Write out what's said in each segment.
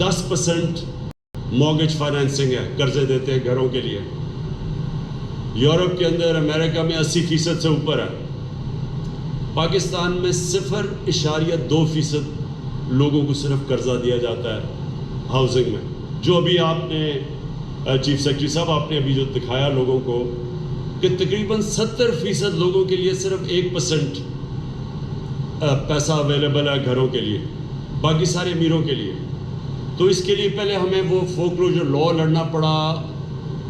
10% mortgage financing है, कर्जे देते हैं घरों के लिए। यूरोप के अंदर, अमेरिका में 80% से ऊपर है। पाकिस्तान में 0.2% लोगों को सिर्फ कर्जा दिया जाता है हाउसिंग में। जो अभी आपने चीफ सेक्रेटरी साहब आपने अभी जो दिखाया लोगों को कि तकरीबन 70% लोगों के लिए सिर्फ 1% पैसा अवेलेबल है घरों के लिए, बाकी सारे अमीरों के लिए। तो इसके लिए पहले हमें वो फोकलोजर लॉ लड़ना पड़ा।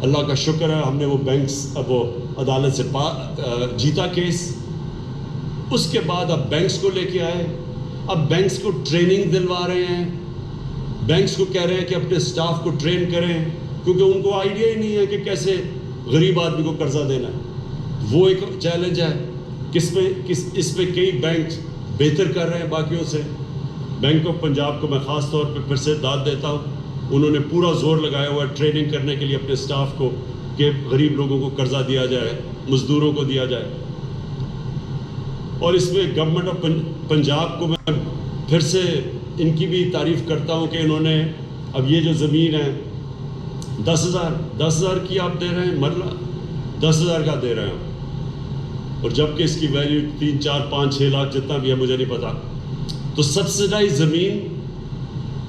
अल्लाह का शुक्र है हमने वो वो अदालत से जीता केस। उसके बाद अब बैंक्स को लेके आए, अब बैंक्स को ट्रेनिंग दिलवा रहे हैं, बैंक्स को कह रहे हैं कि अपने स्टाफ को ट्रेन करें, क्योंकि उनको आइडिया ही नहीं है कि कैसे गरीब आदमी को कर्जा देना है। वो एक चैलेंज है। इस पे कई बैंक बेहतर कर रहे हैं बाकियों से। बैंक ऑफ पंजाब को मैं ख़ास तौर पे फिर से दाद देता हूँ, उन्होंने पूरा जोर लगाया हुआ है ट्रेनिंग करने के लिए अपने स्टाफ को कि गरीब लोगों को कर्जा दिया जाए, मजदूरों को दिया जाए। और इसमें गवर्नमेंट ऑफ पंजाब को मैं फिर से इनकी भी तारीफ़ करता हूँ कि इन्होंने अब ये जो ज़मीन है 10,000 की आप दे रहे हैं, मरला 10,000 का दे रहे हैं, और जबकि इसकी वैल्यू 3, 4, 5, 6 लाख जितना भी है मुझे नहीं पता। तो सब्सिडाइज ज़मीन,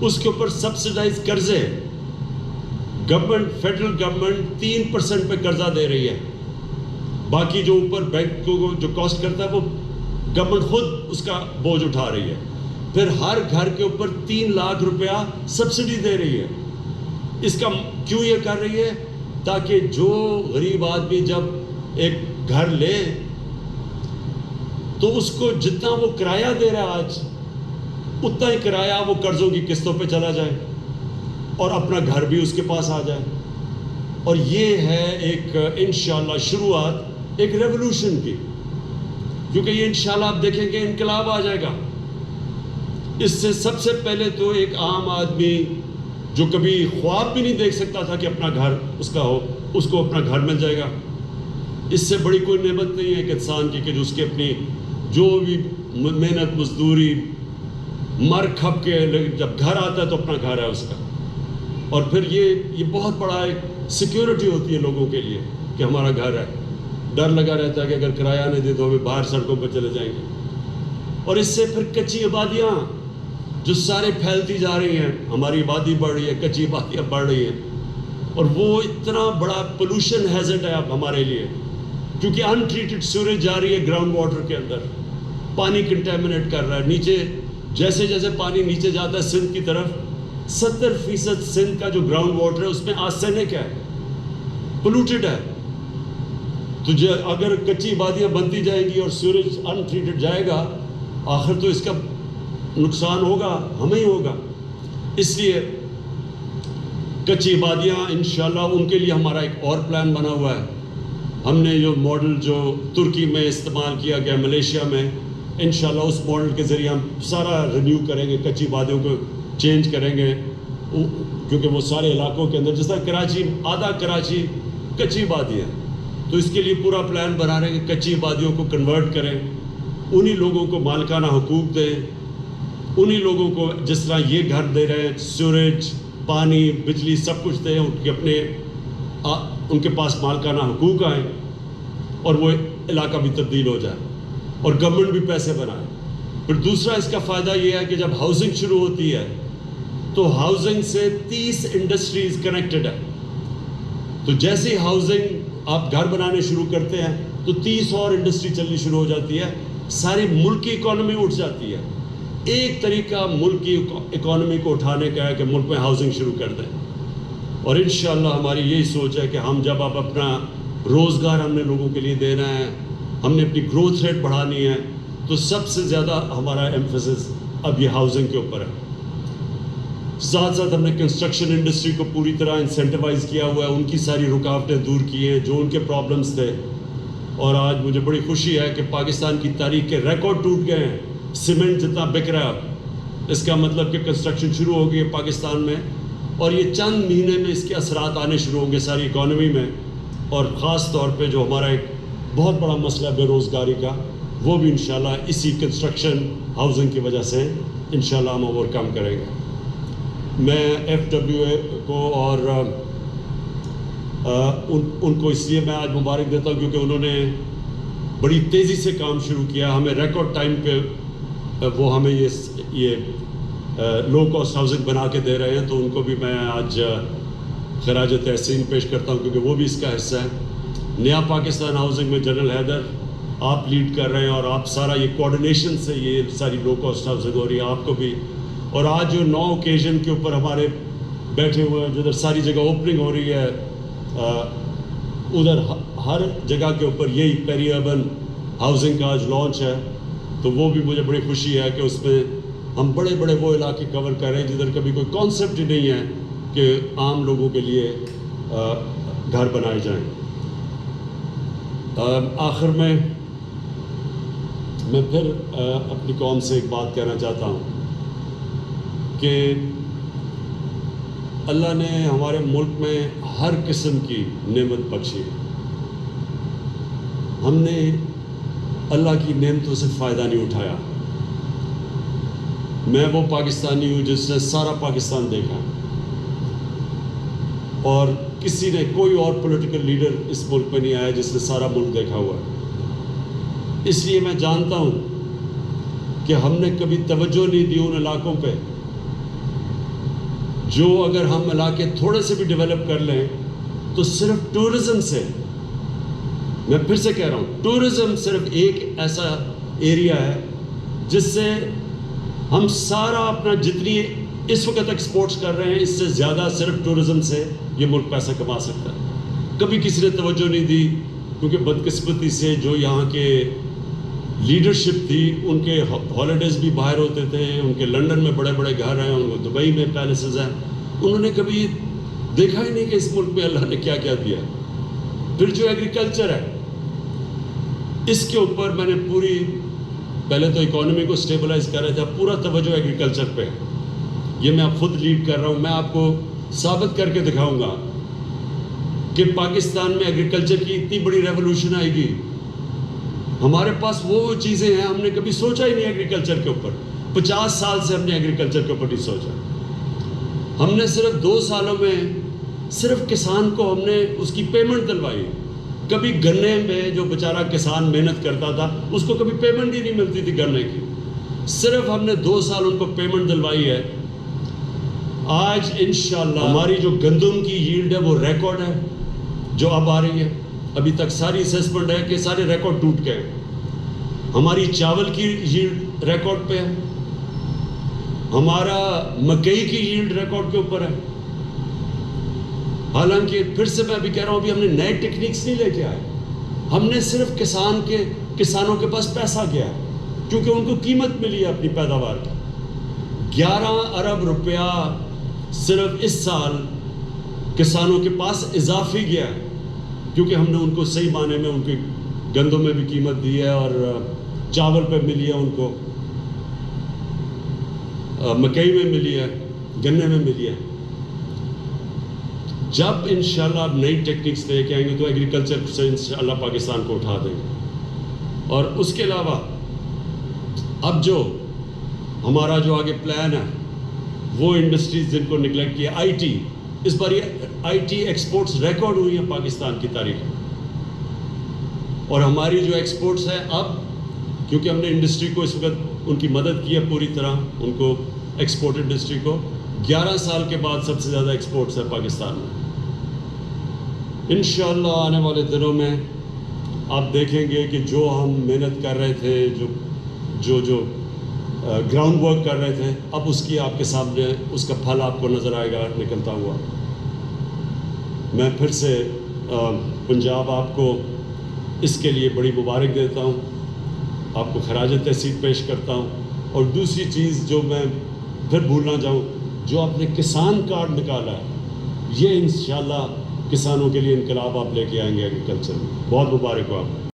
उसके ऊपर सब्सिडाइज कर्जे, गवर्नमेंट फेडरल गवर्नमेंट 3% पे कर्जा दे रही है। बाकी जो ऊपर बैंक को जो कॉस्ट करता है वो गवर्नमेंट खुद उसका बोझ उठा रही है। फिर हर घर के ऊपर 3 लाख रुपया सब्सिडी दे रही है। इसका क्यों ये कर रही है? ताकि जो गरीब आदमी जब एक घर ले तो उसको जितना वो किराया दे रहा है आज, उतना ही किराया वो कर्जों की किस्तों पे चला जाए और अपना घर भी उसके पास आ जाए। और ये है एक इंशाल्लाह शुरुआत एक रेवोल्यूशन की, क्योंकि ये इंशाल्लाह आप देखेंगे इनकलाब आ जाएगा। इससे सबसे पहले तो एक आम आदमी जो कभी ख्वाब भी नहीं देख सकता था कि अपना घर उसका हो, उसको अपना घर मिल जाएगा। इससे बड़ी कोई नेमत नहीं है एक इंसान की कि जो उसके अपनी जो भी मेहनत मजदूरी मर खप के जब घर आता है तो अपना घर है उसका। और फिर ये बहुत बड़ा एक सिक्योरिटी होती है लोगों के लिए कि हमारा घर है। डर लगा रहता है कि अगर किराया नहीं दे तो हमें बाहर सड़कों पर चले जाएंगे। और इससे फिर कच्ची आबादियाँ जो सारे फैलती जा रही हैं, हमारी आबादी बढ़ रही है, कच्ची आबादियाँ बढ़ रही हैं, और वो इतना बड़ा पोल्यूशन हैजर्ड है अब हमारे लिए, क्योंकि अनट्रीटेड सीवरेज जा रही है ग्राउंड वाटर के अंदर, पानी कंटेमिनेट कर रहा है। नीचे जैसे जैसे पानी नीचे जाता है सिंध की तरफ, 70% सिंध का जो ग्राउंड वाटर है उसमें आर्सेनिक है, पोल्यूटेड है। तो अगर कच्ची आबादियाँ बनती जाएंगी और सीवरेज अनट्रीटेड जाएगा, आखिर तो इसका नुकसान होगा, हमें ही होगा। इसलिए कच्ची आबादियाँ इंशाल्लाह उनके लिए हमारा एक और प्लान बना हुआ है। हमने जो मॉडल जो तुर्की में इस्तेमाल किया गया, मलेशिया में, इंशाल्लाह उस मॉडल के ज़रिए हम सारा रिन्यू करेंगे, कच्ची आबादियों को चेंज करेंगे, क्योंकि वो सारे इलाकों के अंदर, जिस तरह कराची, आधा कराची कच्ची आबादी है, तो इसके लिए पूरा प्लान बना रहे हैं कि कच्ची आबादियों को कन्वर्ट करें, उन्हीं लोगों को मालिकाना हुकूक दें, उन्हीं लोगों को जिस तरह ये घर दे रहे हैं, सीवरेज, पानी, बिजली सब कुछ दें, उनके पास मालिकाना हुकूक आए और वो इलाका भी तब्दील हो जाए और गवर्नमेंट भी पैसे बनाए। फिर दूसरा इसका फ़ायदा ये है कि जब हाउसिंग शुरू होती है तो हाउसिंग से 30 इंडस्ट्रीज़ कनेक्टेड है। तो जैसे ही हाउसिंग आप घर बनाने शुरू करते हैं तो 30 और इंडस्ट्री चलनी शुरू हो जाती है, सारी मुल्क की इकॉनमी उठ जाती है। एक तरीका मुल्क की इकॉनमी को उठाने का है कि मुल्क में हाउसिंग शुरू कर दें। और इंशाअल्लाह हमारी यही सोच है कि हम जब अब अपना रोज़गार हमने लोगों के लिए देना है, हमने अपनी ग्रोथ रेट बढ़ानी है, तो सबसे ज़्यादा हमारा एम्फेसिस अब ये हाउसिंग के ऊपर है। साथ साथ हमने कंस्ट्रक्शन इंडस्ट्री को पूरी तरह इंसेंटिवाइज़ किया हुआ है, उनकी सारी रुकावटें दूर की हैं जो उनके प्रॉब्लम्स थे। और आज मुझे बड़ी खुशी है कि पाकिस्तान की तारीख के रिकॉर्ड टूट गए हैं। सीमेंट जितना बिक रहा है, इसका मतलब कि कंस्ट्रक्शन शुरू हो गई है पाकिस्तान में, और ये चंद महीने में इसके असरात आने शुरू होंगे सारी इकॉनमी में। और ख़ास तौर पे जो हमारा एक बहुत बड़ा मसला है बेरोज़गारी का, वो भी इंशाल्लाह इसी कंस्ट्रक्शन हाउसिंग की वजह से इंशाल्लाह हम ओवरकम करेंगे। میں FWA کو اور ان کو اس لیے میں آج مبارک دیتا ہوں کیونکہ انہوں نے بڑی تیزی سے کام شروع کیا. ہمیں ریکارڈ ٹائم پہ وہ ہمیں یہ لو کاسٹ ہاؤسنگ بنا کے دے رہے ہیں, تو ان کو بھی میں آج خراج تحسین پیش کرتا ہوں کیونکہ وہ بھی اس کا حصہ ہے. نیا پاکستان ہاؤسنگ میں جنرل حیدر آپ لیڈ کر رہے ہیں, اور آپ سارا یہ کوآرڈینیشن سے یہ ساری لو کاسٹ ہاؤسنگ ہو رہی ہے, آپ کو بھی. اور آج جو 9 اوکیزن کے اوپر ہمارے بیٹھے ہوئے ہیں, جدھر ساری جگہ اوپننگ ہو رہی ہے, ادھر ہر جگہ کے اوپر یہی پیری اربن ہاؤسنگ کا آج لانچ ہے, تو وہ بھی مجھے بڑی خوشی ہے کہ اس میں ہم بڑے بڑے وہ علاقے کور کر رہے ہیں جدھر کبھی کوئی کانسیپٹ ہی نہیں ہے کہ عام لوگوں کے لیے گھر بنائے جائیں. آخر میں پھر اپنی قوم سے ایک بات کہنا چاہتا ہوں کہ اللہ نے ہمارے ملک میں ہر قسم کی نعمت بخشی ہے. ہم نے اللہ کی نعمتوں سے فائدہ نہیں اٹھایا. میں وہ پاکستانی ہوں جس نے سارا پاکستان دیکھا, اور کسی نے کوئی اور پولیٹیکل لیڈر اس ملک میں نہیں آیا جس نے سارا ملک دیکھا ہوا ہے. اس لیے میں جانتا ہوں کہ ہم نے کبھی توجہ نہیں دی ان علاقوں پہ جو اگر ہم علاقے تھوڑے سے بھی ڈیولپ کر لیں تو صرف ٹورزم سے, میں پھر سے کہہ رہا ہوں, ٹورزم صرف ایک ایسا ایریا ہے جس سے ہم سارا اپنا جتنی اس وقت ایکسپورٹس کر رہے ہیں اس سے زیادہ صرف ٹورزم سے یہ ملک پیسہ کما سکتا ہے. کبھی کسی نے توجہ نہیں دی کیونکہ بدقسمتی سے جو یہاں کے لیڈرشپ تھی ان کے ہالیڈیز بھی باہر ہوتے تھے, ان کے لنڈن میں بڑے بڑے گھر ہیں, ان کو دبئی میں پیلسز ہیں, انہوں نے کبھی دیکھا ہی نہیں کہ اس ملک میں اللہ نے کیا کیا دیا. پھر جو ایگریکلچر ہے اس کے اوپر میں نے پوری, پہلے تو اکانومی کو سٹیبلائز کر رہے تھے, اب پورا توجہ ایگریکلچر پہ. یہ میں اب خود لیڈ کر رہا ہوں. میں آپ کو ثابت کر کے دکھاؤں گا کہ پاکستان میں ایگریکلچر کی اتنی بڑی ریولوشن آئے گی. ہمارے پاس وہ چیزیں ہیں, ہم نے کبھی سوچا ہی نہیں ایگریکلچر کے اوپر. 50 سال سے ہم نے ایگریکلچر کے اوپر نہیں سوچا. ہم نے صرف 2 سالوں میں صرف کسان کو ہم نے اس کی پیمنٹ دلوائی. کبھی گنے میں جو بیچارہ کسان محنت کرتا تھا اس کو کبھی پیمنٹ ہی نہیں ملتی تھی گنے کی, صرف ہم نے 2 سال ان کو پیمنٹ دلوائی ہے. آج انشاءاللہ ہماری جو گندم کی ییلڈ ہے وہ ریکارڈ ہے جو اب آ رہی ہے. ابھی تک ساری اسیسمنٹ ہے کہ سارے ریکارڈ ٹوٹ گئے. ہماری چاول کی ییلڈ ریکارڈ پہ ہے, ہمارا مکئی کی ییلڈ ریکارڈ کے اوپر ہے. حالانکہ پھر سے میں ابھی کہہ رہا ہوں, ابھی ہم نے نئے ٹیکنیکس نہیں لے کے آئے, ہم نے صرف کسانوں کے پاس پیسہ گیا کیونکہ ان کو قیمت ملی ہے اپنی پیداوار کی. 11 ارب روپیہ صرف اس سال کسانوں کے پاس اضافی گیا ہے کیونکہ ہم نے ان کو صحیح معنی میں ان کی گندم میں بھی قیمت دی ہے اور چاول پہ ملی ہے, ان کو مکئی میں ملی ہے, گنے میں ملی ہے. جب انشاءاللہ آپ نئی ٹیکنیکس لے کے آئیں گے تو ایگریکلچر سے انشاءاللہ پاکستان کو اٹھا دیں گے. اور اس کے علاوہ اب جو ہمارا جو آگے پلان ہے وہ انڈسٹریز جن کو نگلیکٹ کیا, آئی ٹی, اس بار یہ آئی ٹی ایکسپورٹس ریکارڈ ہوئی ہیں پاکستان کی تاریخ میں. اور ہماری جو ایکسپورٹس ہیں اب, کیونکہ ہم نے انڈسٹری کو اس وقت ان کی مدد کی ہے پوری طرح, ان کو ایکسپورٹ انڈسٹری کو 11 سال کے بعد سب سے زیادہ ایکسپورٹس ہے پاکستان میں. انشاءاللہ آنے والے دنوں میں آپ دیکھیں گے کہ جو ہم محنت کر رہے تھے, جو گراؤنڈ ورک کر رہے تھے, اب اس کی آپ کے سامنے اس کا پھل آپ کو نظر آئے گا نکلتا ہوا. میں پھر سے پنجاب آپ کو اس کے لیے بڑی مبارک دیتا ہوں, آپ کو خراج تحسین پیش کرتا ہوں. اور دوسری چیز جو میں پھر بھول نہ جاؤں, جو آپ نے کسان کارڈ نکالا ہے, یہ انشاءاللہ کسانوں کے لیے انقلاب آپ لے کے آئیں گے ایگریکلچر میں. بہت مبارک ہو آپ.